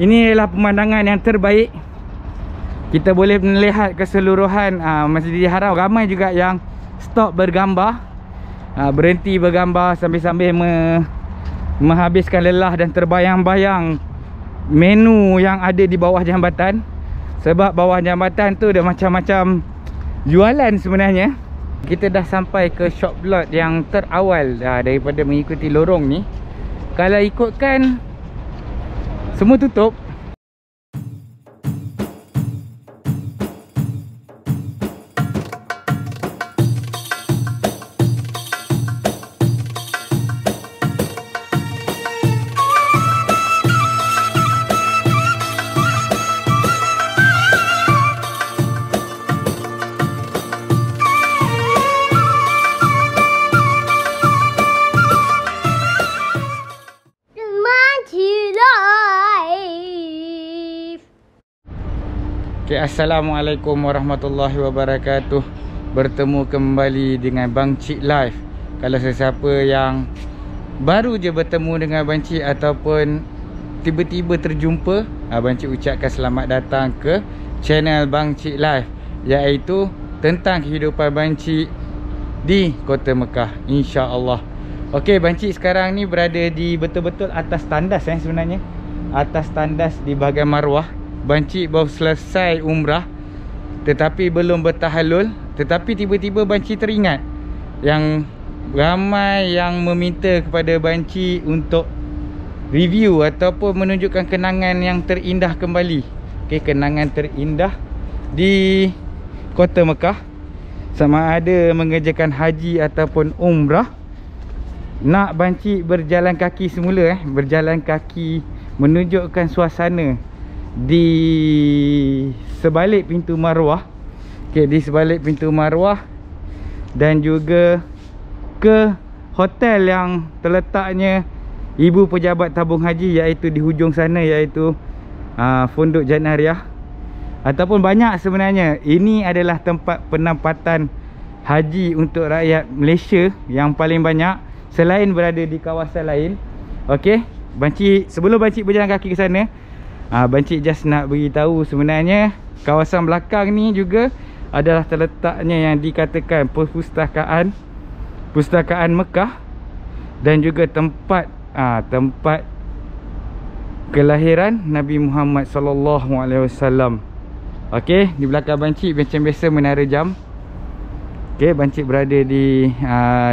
Ini adalah pemandangan yang terbaik. Kita boleh melihat keseluruhan Masjidil Haram. Ramai juga yang stop bergambar, berhenti bergambar sambil-sambil menghabiskan lelah dan terbayang-bayang menu yang ada di bawah jambatan. Sebab bawah jambatan tu ada macam-macam jualan sebenarnya. Kita dah sampai ke shop lot yang terawal daripada mengikuti lorong ni. Kalau ikutkan, semua tutup. Okay, Assalamualaikum warahmatullahi wabarakatuh. Bertemu kembali dengan Bang Cik Live. Kalau sesiapa yang baru je bertemu dengan Bang Cik ataupun tiba-tiba terjumpa, Bang Cik ucapkan selamat datang ke channel Bang Cik Live, iaitu tentang kehidupan Bang Cik di Kota Mekah, insya-Allah. Okey, Bang Cik sekarang ni berada di betul-betul atas tandas sebenarnya. Atas tandas di bahagian Marwah. Bang Cik baru selesai umrah, tetapi belum bertahallul. Tetapi tiba-tiba Bang Cik teringat yang ramai yang meminta kepada Bang Cik untuk review ataupun menunjukkan kenangan yang terindah kembali. Okey, kenangan terindah di Kota Mekah, sama ada mengerjakan haji ataupun umrah. Nak Bang Cik berjalan kaki semula, berjalan kaki menunjukkan suasana di sebalik pintu Marwah. Okey, di sebalik pintu Marwah, dan juga ke hotel yang terletaknya Ibu Pejabat Tabung Haji, iaitu di hujung sana, iaitu Fondok Janariah. Ataupun banyak sebenarnya. Ini adalah tempat penempatan haji untuk rakyat Malaysia yang paling banyak, selain berada di kawasan lain. Okey, Bang Cik, sebelum Bang Cik berjalan kaki ke sana, Bang Cik just nak beritahu sebenarnya kawasan belakang ni juga adalah terletaknya yang dikatakan perpustakaan Mekah, dan juga tempat tempat kelahiran Nabi Muhammad sallallahu alaihi wasallam. Okey, di belakang Bang Cik macam biasa menara jam. Okey, Bang Cik berada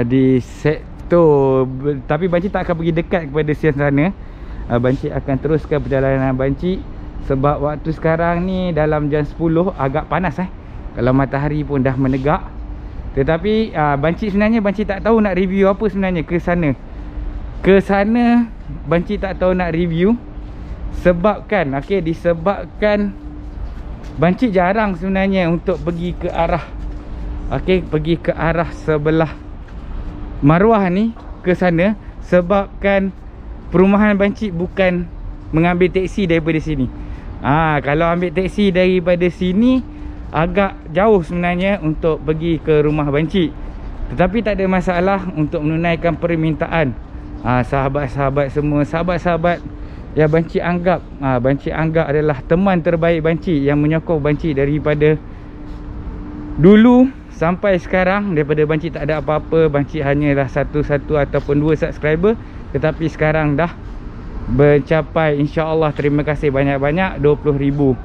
di sektor, tapi Bang Cik tak akan pergi dekat kepada sana. Bang Cik akan teruskan perjalanan Bang Cik, sebab waktu sekarang ni dalam jam 10, agak panas kalau matahari pun dah menegak. Tetapi Bang Cik sebenarnya Bang Cik tak tahu nak review apa sebenarnya ke sana. Ke sana Bang Cik tak tahu nak review sebabkan disebabkan Bang Cik jarang sebenarnya untuk pergi ke arah pergi ke arah sebelah Marwah ni ke sana, sebabkan perumahan Bang Cik bukan mengambil teksi daripada sini. Kalau ambil teksi daripada sini agak jauh sebenarnya untuk pergi ke rumah Bang Cik. Tetapi tak ada masalah untuk menunaikan permintaan sahabat-sahabat semua, sahabat-sahabat yang Bang Cik anggap adalah teman terbaik Bang Cik, yang menyokong Bang Cik daripada dulu sampai sekarang. Daripada Bang Cik tak ada apa-apa, Bang Cik hanyalah satu ataupun 2 subscriber, tetapi sekarang dah mencapai, insya-Allah, terima kasih banyak-banyak, 20,000.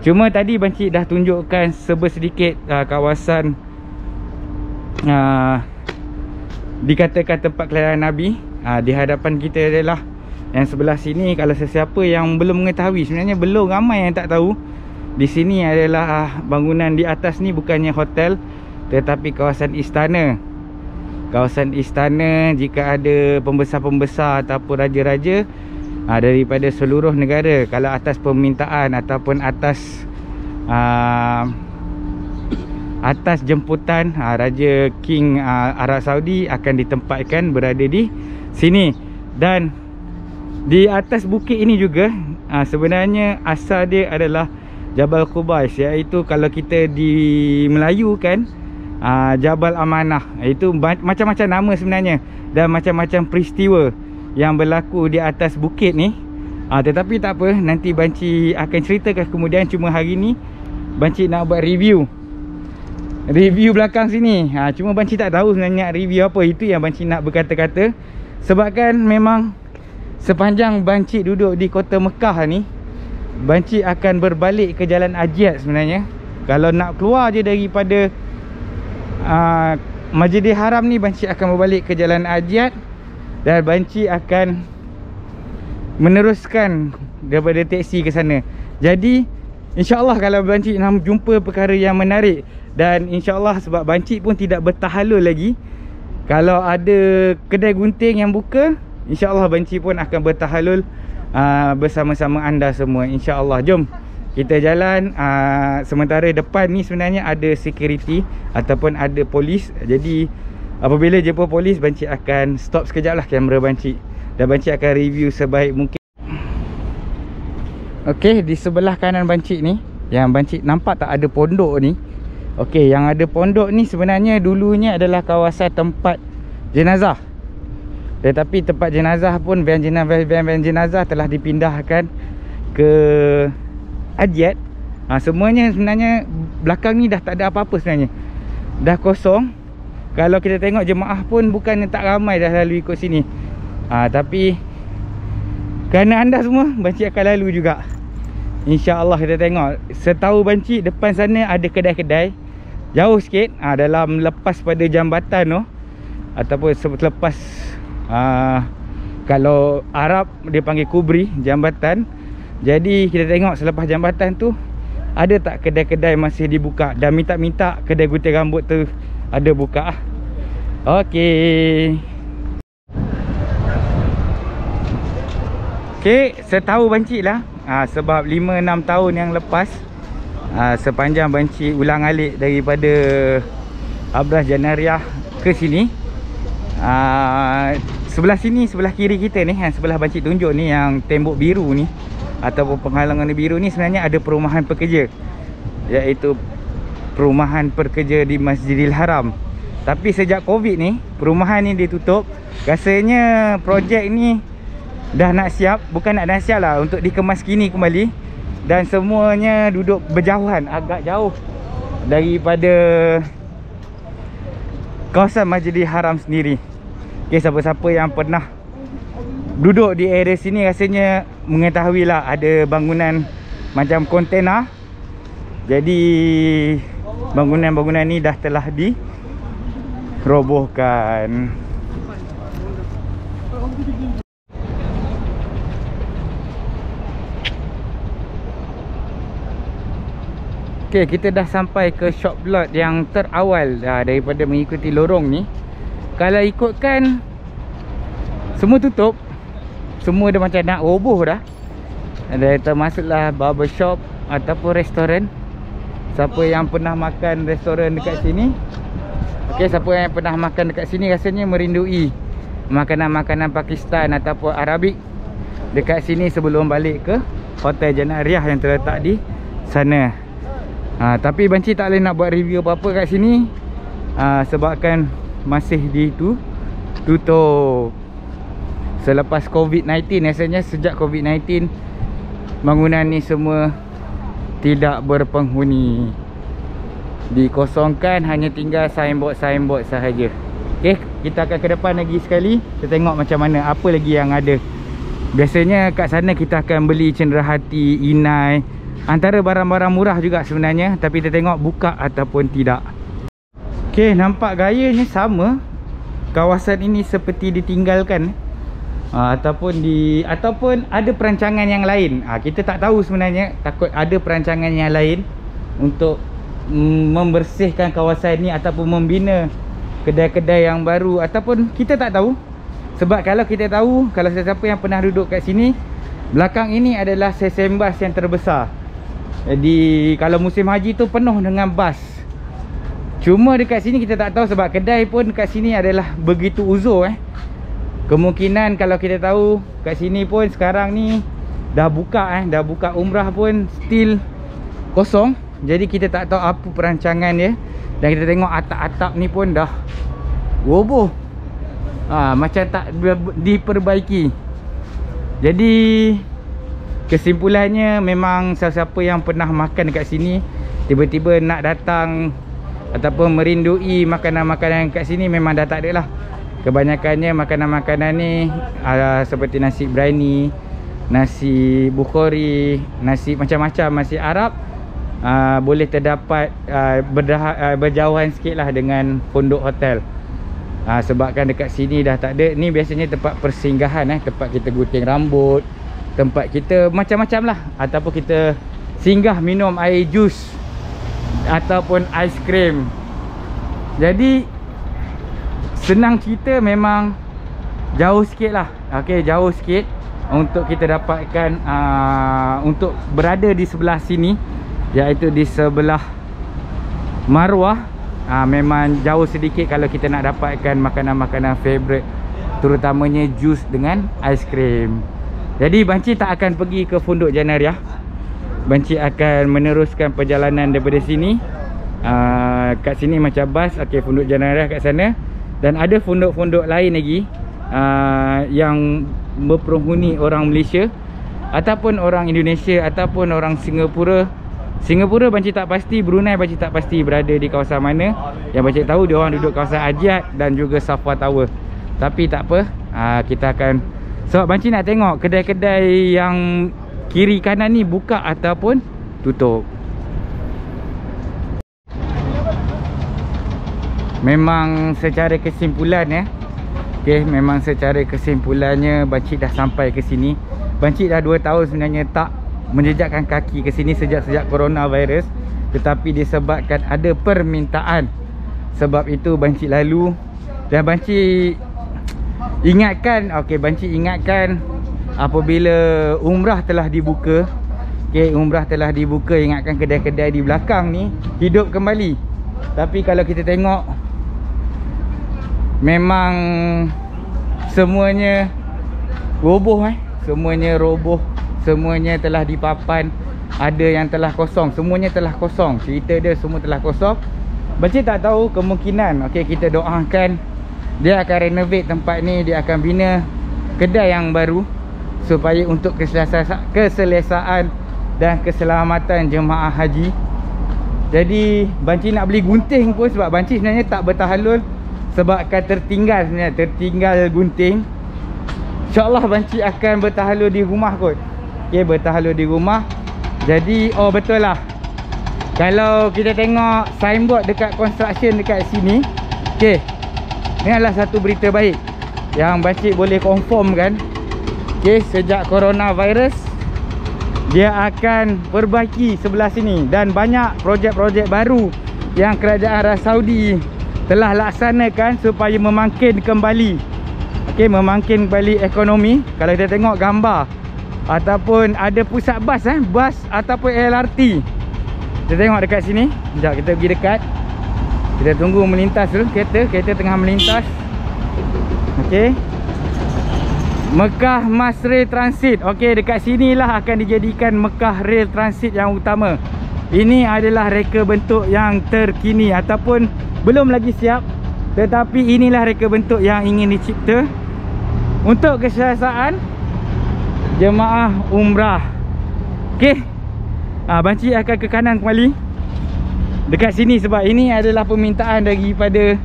Cuma tadi Bang Cik dah tunjukkan sedikit kawasan dikatakan tempat kelahiran Nabi. Di hadapan kita adalah yang sebelah sini. Kalau sesiapa yang belum mengetahui, sebenarnya belum ramai yang tak tahu, di sini adalah bangunan di atas ni bukannya hotel, tetapi kawasan istana. Kawasan istana jika ada pembesar-pembesar ataupun raja-raja daripada seluruh negara, kalau atas permintaan ataupun atas jemputan Raja King Arab Saudi, akan ditempatkan berada di sini. Dan di atas bukit ini juga sebenarnya asal dia adalah Jabal Qubais, iaitu kalau kita di Melayu kan, Jabal Amanah. Itu macam-macam nama sebenarnya, dan macam-macam peristiwa yang berlaku di atas bukit ni Tetapi tak apa, nanti banci akan ceritakan kemudian. Cuma hari ni banci nak buat review belakang sini. Cuma banci tak tahu sebenarnya review apa. Itu yang banci nak berkata-kata. Sebabkan memang sepanjang banci duduk di kota Mekah ni, banci akan berbalik ke Jalan Ajiat sebenarnya. Kalau nak keluar je daripada Masjidil Haram ni, banci akan berbalik ke Jalan Ajiat. Dan banci akan meneruskan daripada teksi ke sana. Jadi InsyaAllah kalau banci nak jumpa perkara yang menarik. Dan InsyaAllah sebab banci pun tidak bertahalul lagi, kalau ada kedai gunting yang buka, InsyaAllah banci pun akan bertahalul bersama-sama anda semua. InsyaAllah. Jom kita jalan. Sementara depan ni sebenarnya ada security ataupun ada polis. Jadi apabila jumpa polis, banci akan stop sekejap lah kamera banci, dan banci akan review sebaik mungkin. Okey, di sebelah kanan banci ni, yang banci nampak tak ada pondok ni. Okey, yang ada pondok ni sebenarnya dulunya adalah kawasan tempat jenazah. Tetapi tempat jenazah pun, van jenazah telah dipindahkan ke Ajiat. Semuanya sebenarnya belakang ni dah tak ada apa-apa sebenarnya. Dah kosong. Kalau kita tengok jemaah pun bukannya tak ramai dah lalu ikut sini. Tapi kerana anda semua, banci akan lalu juga. InsyaAllah kita tengok. Setahu banci depan sana ada kedai-kedai. Jauh sikit, dalam lepas pada jambatan tu, ataupun selepas kalau Arab dia panggil kubri, jambatan. Jadi kita tengok selepas jambatan tu ada tak kedai-kedai masih dibuka. Dan minta-minta kedai gunting rambut tu ada buka. Okey. Okey, setahu banci lah, sebab 5-6 tahun yang lepas, sepanjang banci ulang-alik daripada Abras Janariah ke sini, sebelah sini, sebelah kiri kita ni, sebelah banci tunjuk ni, yang tembok biru ni ataupun penghalangan biru ni, sebenarnya ada perumahan pekerja, iaitu perumahan pekerja di Masjidil Haram. Tapi sejak Covid ni, perumahan ni ditutup. Rasanya projek ni dah nak siap, bukan nak siap lah, untuk dikemas kini kembali. Dan semuanya duduk berjauhan, agak jauh daripada kawasan Masjidil Haram sendiri. Okay, siapa-siapa yang pernah duduk di area sini rasanya mengetahui lah, ada bangunan macam kontena. Jadi bangunan-bangunan ni dah telah dirobohkan. Okay, kita dah sampai ke shop lot yang terawal daripada mengikuti lorong ni. Kalau ikutkan, semua tutup. Semua dah macam nak roboh dah. Dan termasuklah barber shop ataupun restoran. Siapa yang pernah makan restoran dekat sini, okay, siapa yang pernah makan dekat sini rasanya merindui makanan-makanan Pakistan ataupun Arabik dekat sini sebelum balik ke Hotel Janariah yang terletak di sana. Tapi banci tak boleh nak buat review apa-apa kat sini, sebabkan masih ditutup selepas Covid-19. Rasanya sejak Covid-19 bangunan ni semua tidak berpenghuni, dikosongkan, hanya tinggal signboard sahaja. Okay, kita akan ke depan lagi sekali. Kita tengok macam mana, apa lagi yang ada. Biasanya kat sana kita akan beli cenderahati, inai, antara barang-barang murah juga sebenarnya. Tapi kita tengok buka ataupun tidak. Okay, nampak gayanya sama. Kawasan ini seperti ditinggalkan, ataupun ada perancangan yang lain. Kita tak tahu sebenarnya. Takut ada perancangan yang lain untuk membersihkan kawasan ni ataupun membina kedai-kedai yang baru, ataupun kita tak tahu. Sebab kalau kita tahu, kalau sesiapa yang pernah duduk kat sini, belakang ini adalah sesembas yang terbesar. Jadi kalau musim haji tu penuh dengan bas. Cuma dekat sini kita tak tahu, sebab kedai pun dekat sini adalah begitu uzur. Kemungkinan kalau kita tahu kat sini pun sekarang ni dah buka dah buka umrah pun still kosong. Jadi kita tak tahu apa perancangan dia. Dan kita tengok atap-atap ni pun dah roboh, macam tak diperbaiki. Jadi kesimpulannya memang siapa-siapa yang pernah makan dekat sini tiba-tiba nak datang ataupun merindui makanan-makanan kat sini memang dah tak ada lah. Kebanyakannya makanan-makanan ni seperti nasi biryani, nasi bukhari, nasi macam-macam, nasi Arab, boleh terdapat berjauhan sikit lah dengan pondok hotel. Sebabkan dekat sini dah tak ada. Ni biasanya tempat persinggahan, tempat kita gunting rambut, tempat kita macam-macam lah, ataupun kita singgah minum air jus ataupun aiskrim. Jadi senang cerita memang jauh sikit lah. Okay, jauh sikit untuk kita dapatkan untuk berada di sebelah sini, iaitu di sebelah Marwah. Memang jauh sedikit kalau kita nak dapatkan makanan-makanan favourite, terutamanya jus dengan aiskrim. Jadi banci tak akan pergi ke Funduk Janariah. Banci akan meneruskan perjalanan daripada sini. Kat sini macam bas, okay, Funduk Janariah kat sana. Dan ada funduk-funduk lain lagi yang berpenghuni orang Malaysia ataupun orang Indonesia ataupun orang Singapura. Singapura banci tak pasti, Brunei banci tak pasti berada di kawasan mana. Yang banci tahu dia orang duduk kawasan Ajiat dan juga Safwa Tower. Tapi tak apa, kita akan, sebab banci nak tengok kedai-kedai yang kiri kanan ni buka ataupun tutup. Memang secara kesimpulan okay, memang secara kesimpulannya banci dah sampai ke sini. Banci dah 2 tahun sebenarnya tak menjejakkan kaki ke sini sejak coronavirus, tetapi disebabkan ada permintaan, sebab itu banci lalu. Dan banci ingatkan, okay, banci ingatkan apabila umrah telah dibuka, okay, umrah telah dibuka, ingatkan kedai-kedai di belakang ni hidup kembali. Tapi kalau kita tengok, memang semuanya roboh, semuanya roboh, semuanya telah dipapan. Ada yang telah kosong, semuanya telah kosong. Cerita dia semua telah kosong. Banci tak tahu kemungkinan, okay, kita doakan dia akan renovate tempat ni, dia akan bina kedai yang baru supaya untuk keselesaan dan keselamatan jemaah haji. Jadi banci nak beli gunting pun, sebab banci sebenarnya tak bertahalul, sebab akan tertinggal sebenarnya, tertinggal gunting. InsyaAllah banci akan bertahalul di rumah kot. Okay, bertahalul di rumah. Jadi, oh betul lah, kalau kita tengok signboard dekat construction dekat sini, okay, ni adalah satu berita baik yang banci boleh confirmkan. Okay, sejak coronavirus, dia akan perbaiki sebelah sini. Dan banyak projek-projek baru yang kerajaan Arab Saudi telah laksanakan supaya memangkin kembali, okay, memangkin kembali ekonomi. Kalau kita tengok gambar ataupun ada pusat bas, bas ataupun LRT, kita tengok dekat sini. Sekejap, kita pergi dekat, kita tunggu melintas dulu. Kereta tengah melintas. Okay, Mekah Mas Rail Transit. Okey, dekat sinilah akan dijadikan Mekah Rail Transit yang utama. Ini adalah reka bentuk yang terkini ataupun belum lagi siap, tetapi inilah reka bentuk yang ingin dicipta untuk keselesaan jemaah umrah. Okey, banci akan ke kanan kembali dekat sini, sebab ini adalah permintaan daripada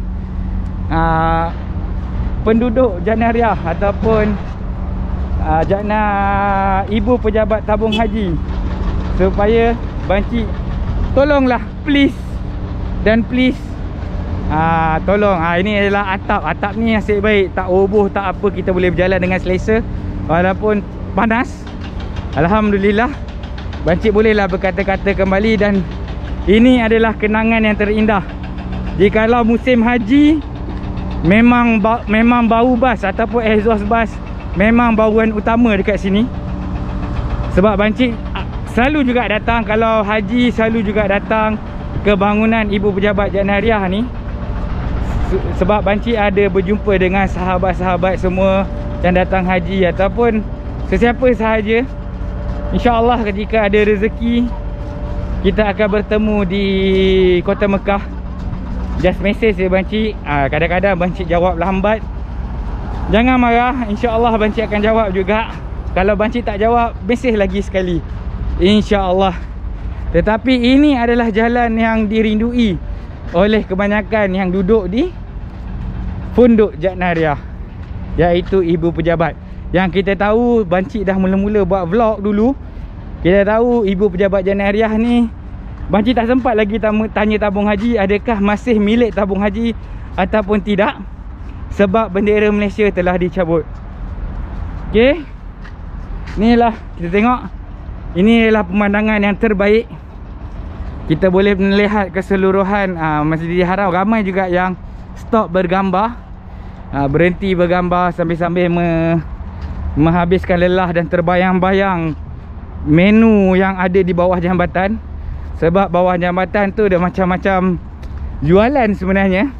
penduduk Janariah ataupun ibu pejabat tabung haji, supaya banci tolonglah, please dan please, tolong. Ini adalah atap ni nasib baik, tak roboh, tak apa, kita boleh berjalan dengan selesa walaupun panas. Alhamdulillah, banci bolehlah berkata-kata kembali. Dan ini adalah kenangan yang terindah. Jikalau musim haji, memang bau bas ataupun exhaust bas memang bauan utama dekat sini. Sebab banci selalu juga datang, kalau haji selalu juga datang ke bangunan Ibu Pejabat Janariah ni, sebab banci ada berjumpa dengan sahabat-sahabat semua yang datang haji ataupun sesiapa sahaja. InsyaAllah ketika ada rezeki, kita akan bertemu di Kota Mekah. Just message dia banci. Kadang-kadang banci jawab lambat, jangan marah, InsyaAllah banci akan jawab juga. Kalau bancik tak jawab, mesej lagi sekali, InsyaAllah. Tetapi ini adalah jalan yang dirindui oleh kebanyakan yang duduk di Pondok Jatnariah, iaitu ibu pejabat. Yang kita tahu bancik dah mula-mula buat vlog dulu. Kita tahu ibu pejabat Jatnariah ni, bancik tak sempat lagi tanya tabung haji adakah masih milik tabung haji ataupun tidak, sebab bendera Malaysia telah dicabut. Okey, inilah kita tengok. Ini adalah pemandangan yang terbaik. Kita boleh melihat keseluruhan Masjidil Haram. Ramai juga yang stop bergambar, berhenti bergambar sambil-sambil menghabiskan lelah dan terbayang-bayang menu yang ada di bawah jambatan. Sebab bawah jambatan tu ada macam-macam jualan sebenarnya.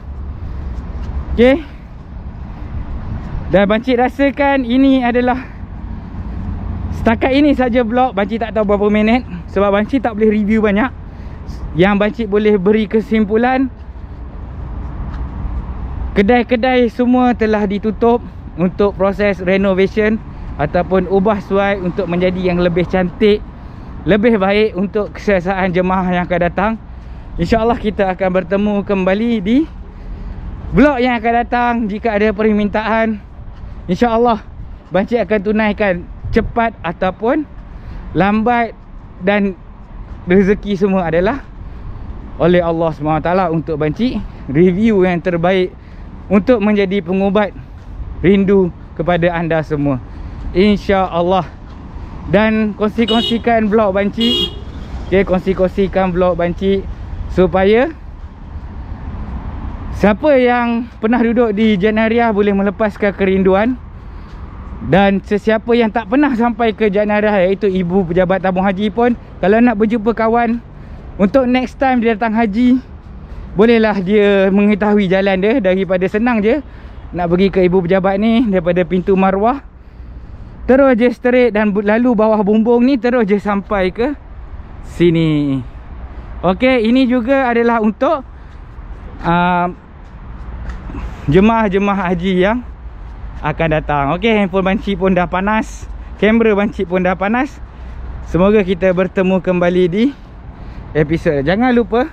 Okey, dan bancik rasakan ini adalah setakat ini saja vlog. Bancik tak tahu berapa minit, sebab bancik tak boleh review banyak. Yang bancik boleh beri kesimpulan, kedai-kedai semua telah ditutup untuk proses renovation ataupun ubah suai untuk menjadi yang lebih cantik, lebih baik untuk keselesaan jemaah yang akan datang. InsyaAllah kita akan bertemu kembali di vlog yang akan datang. Jika ada permintaan, InsyaAllah bancik akan tunaikan cepat ataupun lambat, dan rezeki semua adalah oleh Allah SWT untuk bancik review yang terbaik untuk menjadi pengubat rindu kepada anda semua, InsyaAllah. Dan kongsi-kongsikan vlog bancik. Okay, kongsi-kongsikan vlog bancik supaya siapa yang pernah duduk di Jatnariah boleh melepaskan kerinduan. Dan sesiapa yang tak pernah sampai ke Jatnariah, iaitu ibu pejabat tabung haji pun, kalau nak berjumpa kawan untuk next time dia datang haji, bolehlah dia mengetahui jalan dia. Daripada senang je nak pergi ke ibu pejabat ni, daripada pintu Marwah terus je straight dan lalu bawah bumbung ni, terus je sampai ke sini. Okey, ini juga adalah untuk jemaah-jemaah haji yang akan datang. Okey, handphone bancik pun dah panas, kamera bancik pun dah panas. Semoga kita bertemu kembali di episod. Jangan lupa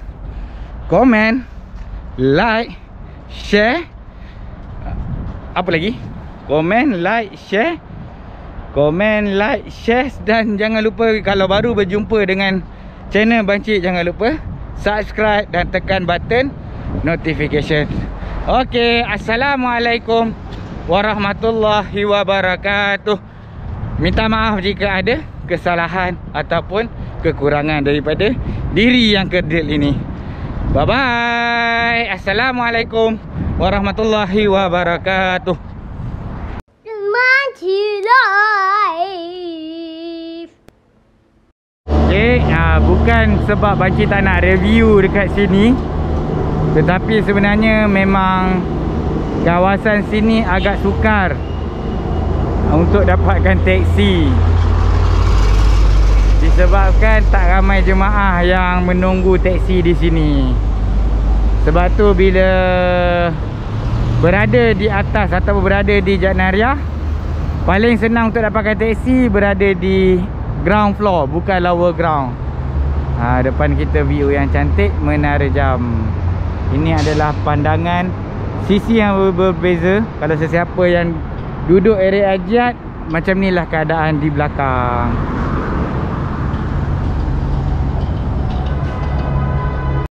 komen, like, share. Apa lagi? Komen, like, share. Komen, like, share. Dan jangan lupa kalau baru berjumpa dengan channel bancik, jangan lupa subscribe dan tekan button notification. Okey, Assalamualaikum warahmatullahi wabarakatuh. Minta maaf jika ada kesalahan ataupun kekurangan daripada diri yang kerdil ini. Bye bye. Assalamualaikum warahmatullahi wabarakatuh. Okay, bukan sebab bancik tak nak review dekat sini, tetapi sebenarnya memang kawasan sini agak sukar untuk dapatkan teksi, disebabkan tak ramai jemaah yang menunggu teksi di sini. Sebab tu bila berada di atas atau berada di Jatnariah, paling senang untuk dapatkan teksi berada di ground floor, bukan lower ground. Depan kita view yang cantik Menara Jam. Ini adalah pandangan sisi yang berbeza. Kalau sesiapa yang duduk area Ajiat, macam inilah keadaan di belakang.